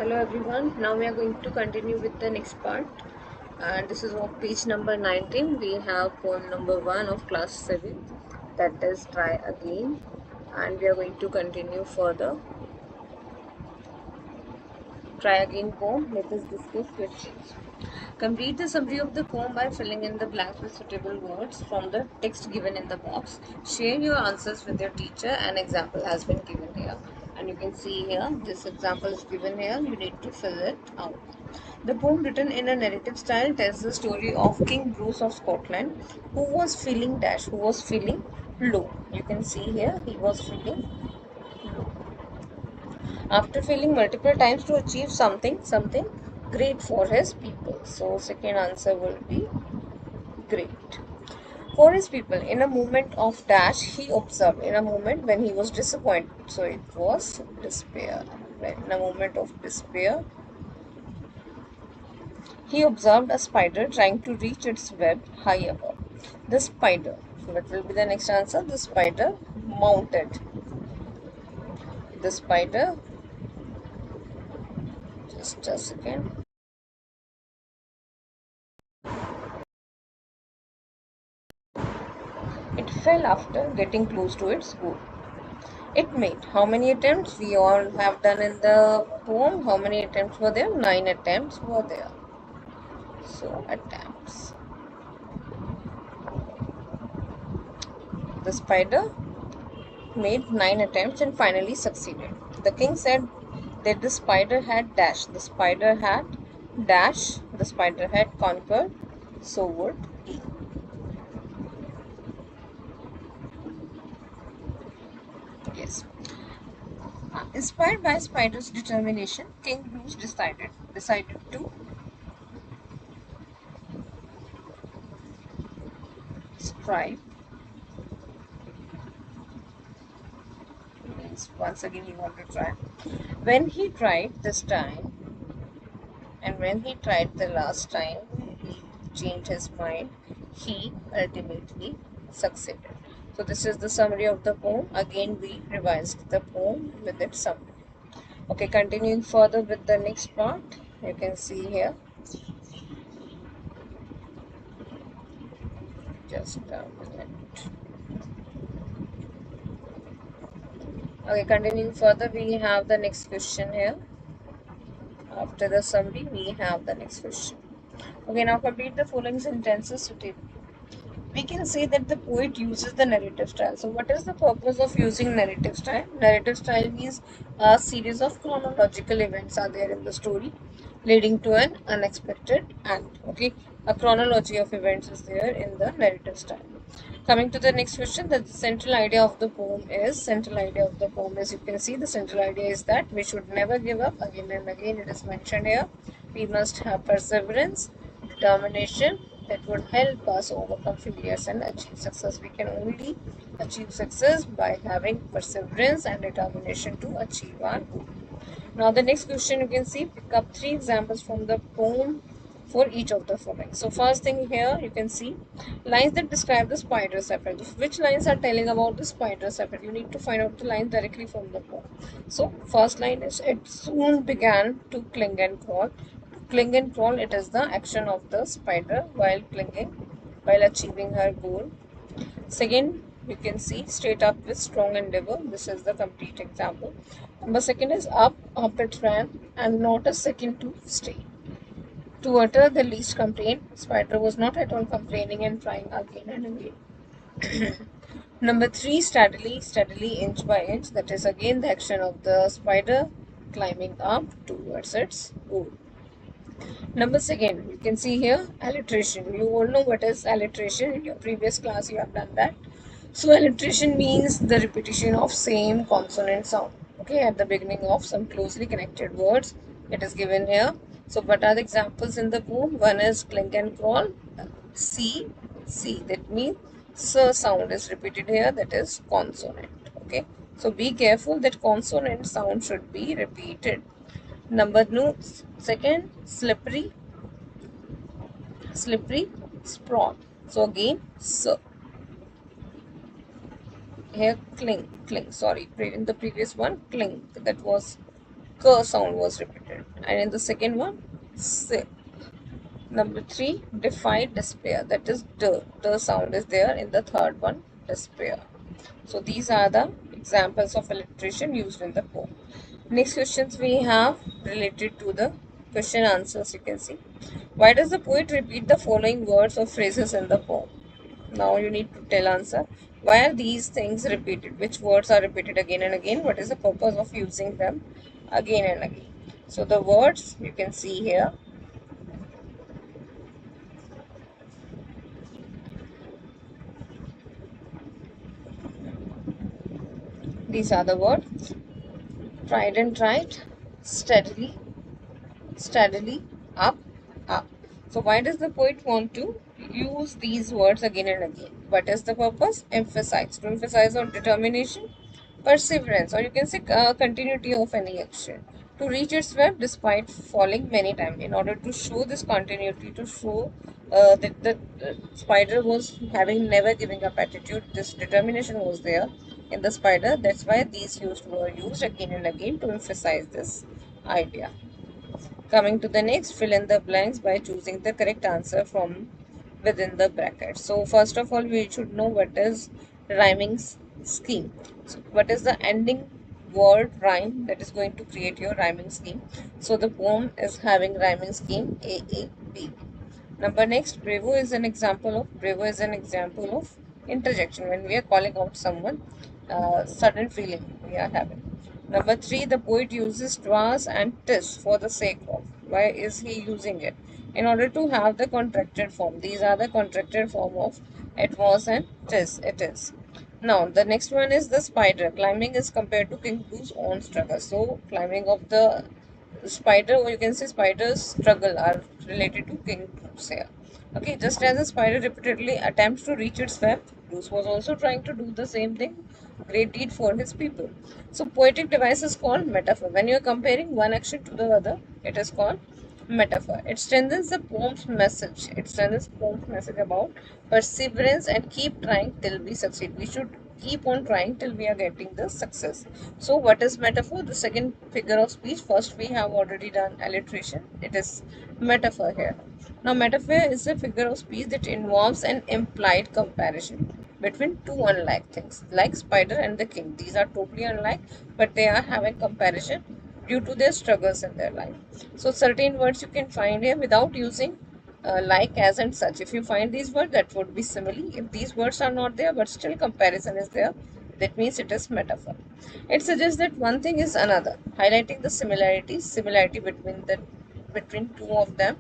Hello everyone, now we are going to continue with the next part, and this is on page number 19. We have poem number 1 of class 7, that is Try Again, and we are going to continue further. Try Again poem. Let us discuss questions. Complete the summary of the poem by filling in the blanks with suitable words from the text given in the box. Share your answers with your teacher. An example has been given here, and you can see here this example is given here. You need to fill it out. The poem, written in a narrative style, tells the story of King Bruce of Scotland, who was feeling low. You can see here he was feeling low after failing multiple times to achieve something great for his people. So second answer will be great. For his people, in a moment of dash, he observed, in a moment when he was disappointed. So it was despair. In a moment of despair, he observed a spider trying to reach its web high above. The spider, what will be the next answer? The spider mounted. The spider, just a second. It fell after getting close to its goal. It made how many attempts? We all have done in the poem. How many attempts were there? 9 attempts were there. So, attempts. The spider made 9 attempts and finally succeeded. The king said that the spider had dash. The spider had dash. The spider had conquered. So would he. Yes. Inspired by Spider's determination, King Bruce decided to strive. Means once again he wanted to try. When he tried this time, and when he tried the last time, he changed his mind. He ultimately succeeded. So this is the summary of the poem. Again, we revised the poem with its summary. Okay, continuing further with the next part, you can see here. Just a minute. Okay, continuing further, we have the next question here. After the summary, we have the next question. Okay, now complete the following sentences suitably. We can say that the poet uses the narrative style. So what is the purpose of using narrative style? Narrative style means a series of chronological events are there in the story leading to an unexpected end. Okay, a chronology of events is there in the narrative style. Coming to the next question, the central idea of the poem is, you can see the central idea is that we should never give up. Again and again it is mentioned here. We must have perseverance, determination, that would help us overcome failures and achieve success. We can only achieve success by having perseverance and determination to achieve our goal. Now the next question, you can see, pick up 3 examples from the poem for each of the following. So first thing here, you can see lines that describe the spider's effort. Which lines are telling about the spider's effort? You need to find out the lines directly from the poem. So first line is, it soon began to cling and crawl. Cling and crawl, it is the action of the spider while achieving her goal. Second, you can see straight up with strong endeavor. This is the complete example. Number second is up it ran, and not a second to stay. To utter the least complaint, spider was not at all complaining and trying again and again. Number three, steadily, inch by inch. That is again the action of the spider climbing up towards its goal. Number second, you can see here alliteration. You all know what is alliteration. In your previous class, you have done that. So alliteration means the repetition of same consonant sound. Okay, at the beginning of some closely connected words. It is given here. So what are the examples in the poem? One is clink and crawl. C. That means S sound is repeated here. That is consonant. Okay. So be careful that consonant sound should be repeated. Number no, second, slippery, sprawl. So again, so here cling. Sorry, in the previous one, cling. That was k sound was repeated. And in the second one, number 3, defied despair. That is the sound is there in the third one, despair. So these are the examples of alliteration used in the poem. Next questions we have related to the question answers. You can see, why does the poet repeat the following words or phrases in the poem? Now you need to tell answer. Why are these things repeated? Which words are repeated again and again? What is the purpose of using them again and again? So the words you can see here. These are the words: tried and tried, steadily, steadily, up, up. So why does the poet want to use these words again and again? What is the purpose? Emphasize. To emphasize on determination, perseverance, or you can say continuity of any action. To reach its web despite falling many times. In order to show this continuity, to show that the spider was having never giving up attitude, this determination was there in the spider. That's why these were used again and again to emphasize this idea. Coming to the next, fill in the blanks by choosing the correct answer from within the bracket. So first of all, we should know what is rhyming scheme. So what is the ending word rhyme that is going to create your rhyming scheme? So the poem is having rhyming scheme AAB. Number next, bravo is an example of interjection when we are calling out someone, sudden feeling we are having. Number three, the poet uses twas and tis for the sake of. Why is he using it? In order to have the contracted form. These are the contracted form of it was and tis. It is. Now the next one is the spider. Climbing is compared to King Blue's own struggle. So climbing of the spider, or you can say spider's struggle, are related to King Bruce here. Okay, just as a spider repeatedly attempts to reach its web, Bruce was also trying to do the same thing, great deed for his people. So poetic device is called metaphor. When you are comparing one action to the other, it is called metaphor. It strengthens the poem's message. It strengthens poem's message about perseverance and keep trying till we succeed. We should keep on trying till we are getting the success. So what is metaphor? The second figure of speech. First we have already done alliteration. It is metaphor here. Now metaphor is a figure of speech that involves an implied comparison between two unlike things, like spider and the king. These are totally unlike, but they are having comparison due to their struggles in their life. So certain words you can find here without using like, as, and such. If you find these words, that would be simile. If these words are not there but still comparison is there, that means it is metaphor. It suggests that one thing is another, highlighting the similarity between two of them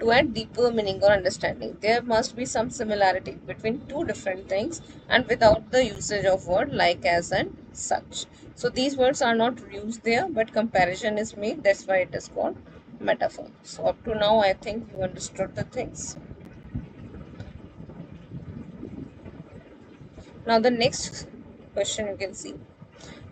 to add deeper meaning or understanding. There must be some similarity between two different things and without the usage of word like, as, and such. So these words are not used there, but comparison is made. That's why it is called metaphor. So up to now, I think you understood the things. Now the next question you can see.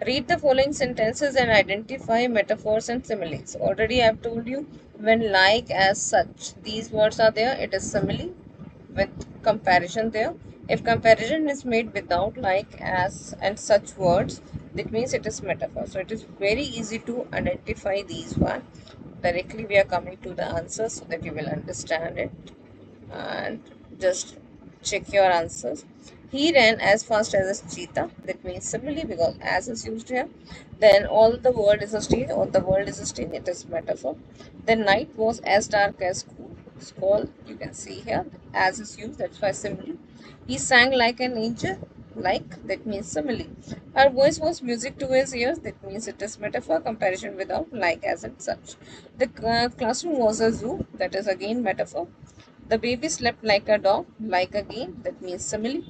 Read the following sentences and identify metaphors and similes. Already I have told you, when like, as, such, these words are there, it is simile with comparison there. If comparison is made without like, as, and such words, that means it is metaphor. So it is very easy to identify these one. Directly we are coming to the answer so that you will understand it. And just check your answers. He ran as fast as a cheetah. That means simile, because as is used here. Then all the world is a stage, or the world is a stage, it is metaphor. The night was as dark as cool. Skull, you can see here, as is used, that's why simile. He sang like an angel, like, that means simile. Her voice was music to his ears, that means it is metaphor, comparison without like, as, and such. The classroom was a zoo, that is again metaphor. The baby slept like a dog, like again, that means simile.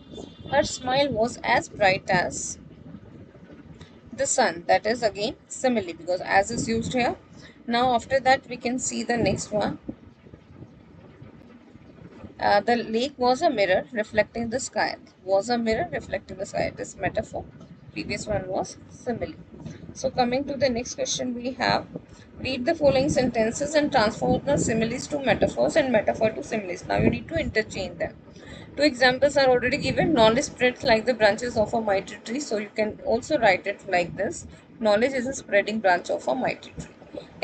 Her smile was as bright as the sun, that is again simile, because as is used here. Now after that we can see the next one. The lake was a mirror reflecting the sky. Was a mirror reflecting the sky. This metaphor. Previous one was simile. So coming to the next question we have. Read the following sentences and transform the similes to metaphors and metaphor to similes. Now you need to interchange them. Two examples are already given. Knowledge spreads like the branches of a mighty tree. So you can also write it like this. Knowledge is a spreading branch of a mighty tree.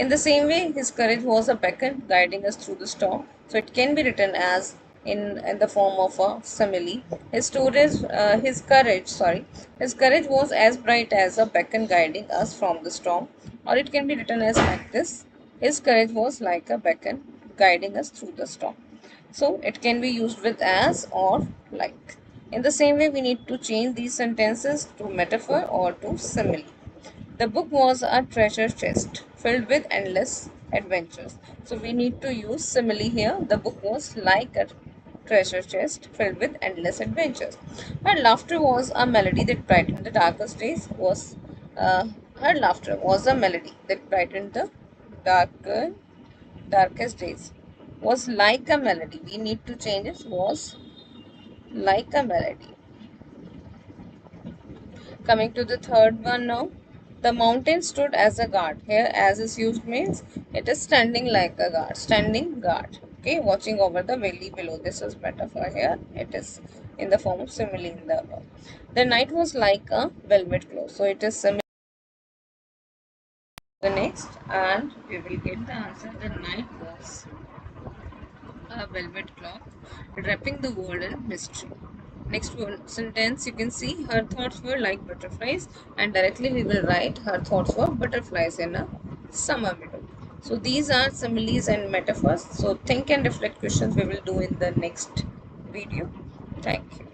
In the same way, his courage was a beacon guiding us through the storm. So it can be written as in the form of a simile. His courage was as bright as a beacon guiding us from the storm. Or it can be written as like this: his courage was like a beacon guiding us through the storm. So it can be used with as or like. In the same way, we need to change these sentences to metaphor or to simile. The book was a treasure chest filled with endless adventures. So we need to use simile here. The book was like a treasure chest filled with endless adventures. Her laughter was a melody that brightened the darkest days. Uh, Her laughter was a melody that brightened the darker, darkest days. Was like a melody. We need to change it. Was like a melody. Coming to the third one now. The mountain stood as a guard. Here, as is used means it is standing like a guard. Standing guard. Okay, watching over the valley below. This is metaphor here. It is in the form of simile in the above. The night was like a velvet cloth. So it is similar to the next, and we will get the answer. The night was a velvet cloth, wrapping the world in mystery. Next one sentence, you can see her thoughts were like butterflies, and directly we will write her thoughts were butterflies in a summer meadow. So these are similes and metaphors. So think and reflect questions we will do in the next video. Thank you.